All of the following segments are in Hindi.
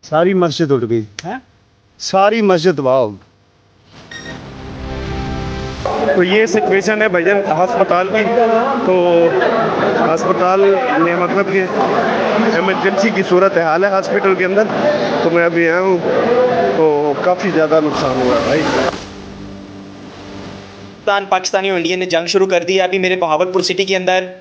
सारी मस्जिद उड़ गई हैं? सारी मस्जिद वाह। तो ये सिचुएशन है भैया अस्पताल की। तो अस्पताल में मतलब कि इमरजेंसी की सूरत हाल है हॉस्पिटल के अंदर। तो मैं अभी आया हूँ तो काफ़ी ज़्यादा नुकसान हुआ है भाई। पाकिस्तानी और इंडिया ने जंग शुरू कर दी है। अभी मेरे बहावलपुर सिटी के अंदर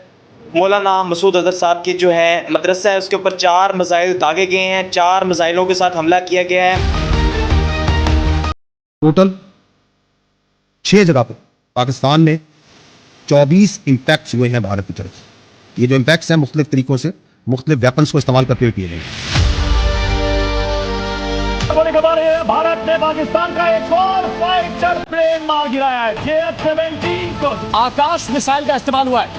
मौलाना मसूद अजहर साहब के जो है मदरसा है उसके ऊपर 4 मिसाइल दागे गए हैं। 4 मिसाइलों के साथ हमला किया गया है। टोटल 6 जगह पर पाकिस्तान में 24 इम्पैक्ट्स हुए हैं भारत की तरफ। ये जो इम्पैक्ट्स हैं मुख्तलिफ तरीकों से मुख्तलिफ वेपन्स को इस्तेमाल करते हुए किए गए हैं। खबर है, भारत ने पाकिस्तान का एक और फाइटर प्लेन मार गिराया है। JF-17 को आकाश मिसाइल का इस्तेमाल हुआ है।